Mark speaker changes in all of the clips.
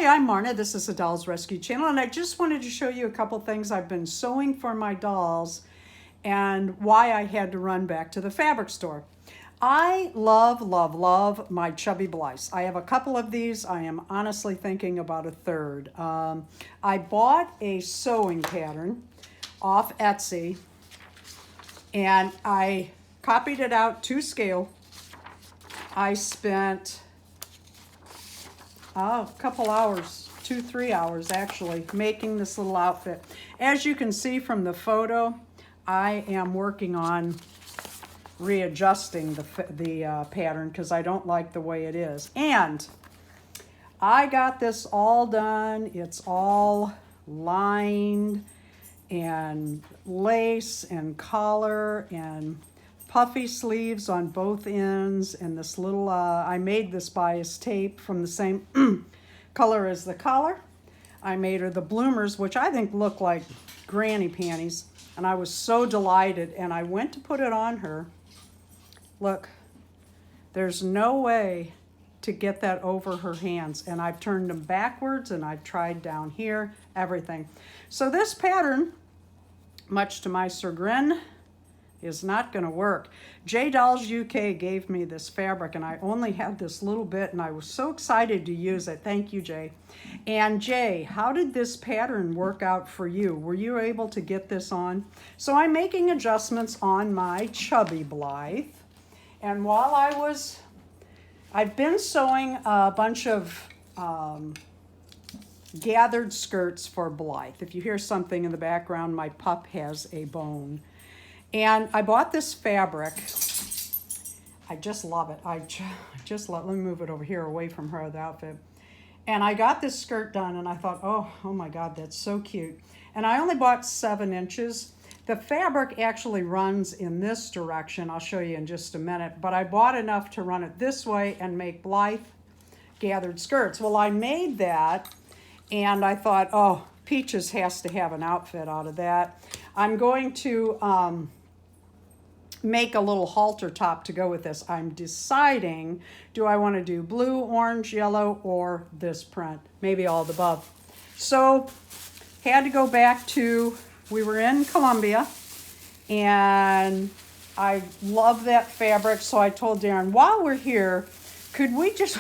Speaker 1: Hi, I'm Marna. This is the Dolls Rescue Channel, and I just wanted to show you a couple things I've been sewing for my dolls and why I had to run back to the fabric store. I love, love, love my Chubby Blythes. I have a couple of these. I am honestly thinking about a third. I bought a sewing pattern off Etsy, and I copied it out to scale. I spent a couple hours, 2-3 hours actually, making this little outfit. As you can see from the photo, I am working on readjusting the pattern because I don't like the way it is. And I got this all done. It's all lined and lace and collar and puffy sleeves on both ends, and this little, I made this bias tape from the same color as the collar. I made her the bloomers, which I think look like granny panties, and I was so delighted, and I went to put it on her. Look, there's no way to get that over her hands, and I've turned them backwards, and I've tried down here, everything. So this pattern, much to my chagrin, is not going to work. J Dolls UK gave me this fabric, and I only had this little bit, and I was so excited to use it. Thank you, Jay. And Jay, how did this pattern work out for you? Were you able to get this on? So I'm making adjustments on my Chubby Blythe, and while I've been sewing a bunch of gathered skirts for Blythe. If you hear something in the background, my pup has a bone. And I bought this fabric. I just love it. I just love, let me move it over here away from her other outfit. And I got this skirt done, and I thought, oh my God, that's so cute. And I only bought 7 inches. The fabric actually runs in this direction. I'll show you in just a minute. But I bought enough to run it this way and make Blythe gathered skirts. Well, I made that, and I thought, oh, Peaches has to have an outfit out of that. I'm going to make a little halter top to go with this. I'm deciding, do I want to do blue, orange, yellow, or this print? Maybe all the above. So, had to go back to, we were in Columbia, and I love that fabric, so I told Darren, while we're here, could we just...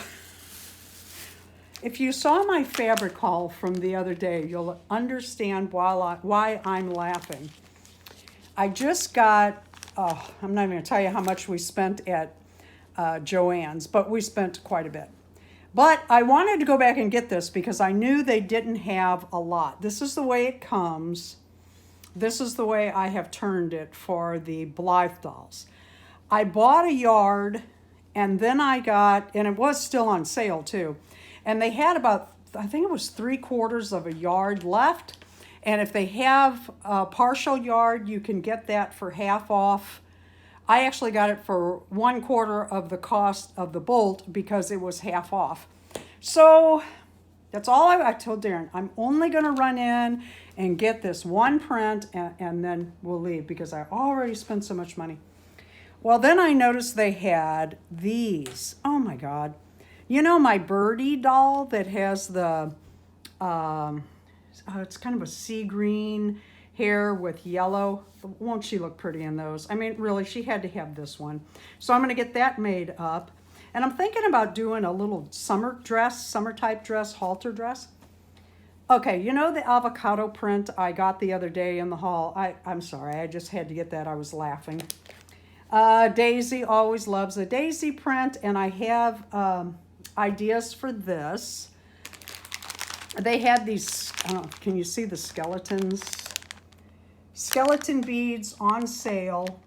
Speaker 1: If you saw my fabric haul from the other day, you'll understand why I'm laughing. I just got, I'm not even going to tell you how much we spent at Joann's, but we spent quite a bit. But I wanted to go back and get this because I knew they didn't have a lot. This is the way it comes. This is the way I have turned it for the Blythe dolls. I bought a yard, and then I got, and it was still on sale too, and they had about, I think it was 3/4 of a yard left. And if they have a partial yard, you can get that for half off. I actually got it for 1/4 of the cost of the bolt because it was half off. So that's all I told Darren. I'm only going to run in and get this one print, and then we'll leave because I already spent so much money. Well, then I noticed they had these. Oh my God. You know my birdie doll that has the, it's kind of a sea green hair with yellow? Won't she look pretty in those? I mean, really, she had to have this one. So I'm going to get that made up. And I'm thinking about doing a little summer type dress, halter dress. Okay, you know the avocado print I got the other day in the haul? I'm sorry, I just had to get that. I was laughing. Daisy always loves a daisy print, and I have ideas for this. They had these, can you see the skeletons? Skeleton beads on sale.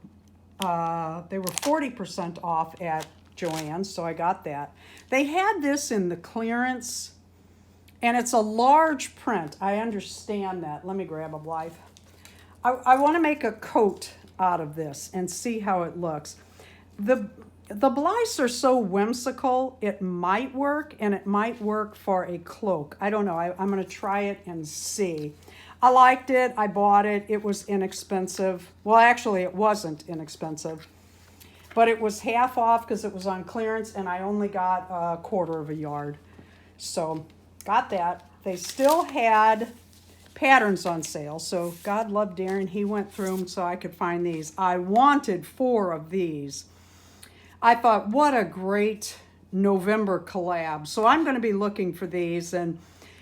Speaker 1: They were 40% off at Joann's, so I got that. They had this in the clearance, and it's a large print. I understand that. Let me grab a Blythe. I want to make a coat out of this and see how it looks. The Blythes are so whimsical, it might work, and it might work for a cloak. I don't know. I'm going to try it and see. I liked it. I bought it. It was inexpensive. Well, actually, it wasn't inexpensive. But it was half off because it was on clearance, and I only got 1/4 of a yard. So got that. They still had patterns on sale, so God love Darren, he went through them so I could find these. I wanted 4 of these. I thought, what a great November collab. So I'm going to be looking for these, and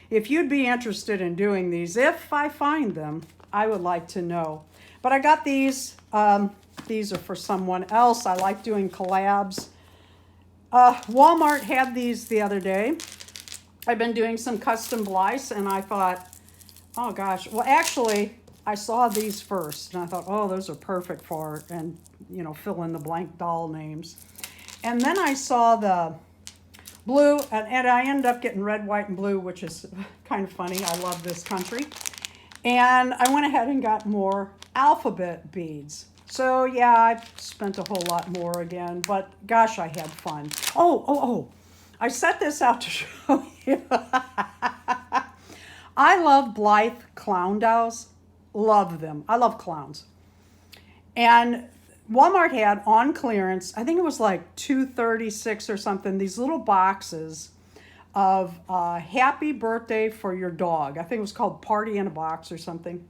Speaker 1: if you'd be interested in doing these, if I find them, I would like to know. But I got these. These are for someone else. I like doing collabs. Walmart had these the other day. I've been doing some custom Blythes, and I thought, oh gosh, well actually I saw these first and I thought, oh, those are perfect for, and you know, fill in the blank doll names. And then I saw the blue, and I ended up getting red, white, and blue, which is kind of funny. I love this country. And I went ahead and got more alphabet beads. So yeah, I spent a whole lot more again, but gosh, I had fun. Oh, I set this out to show you. I love Blythe clown dolls. Love them. I love clowns. And Walmart had on clearance, I think it was like $2.36 or something, these little boxes of Happy Birthday for Your Dog. I think it was called Party in a Box or something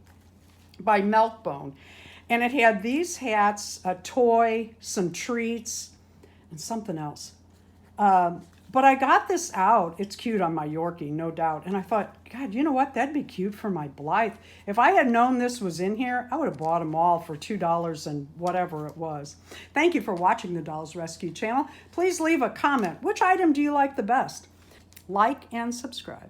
Speaker 1: by Milkbone. And it had these hats, a toy, some treats, and something else. But I got this out. It's cute on my Yorkie, no doubt. And I thought, God, you know what? That'd be cute for my Blythe. If I had known this was in here, I would have bought them all for $2 and whatever it was. Thank you for watching the Dolls Rescue channel. Please leave a comment. Which item do you like the best? Like and subscribe.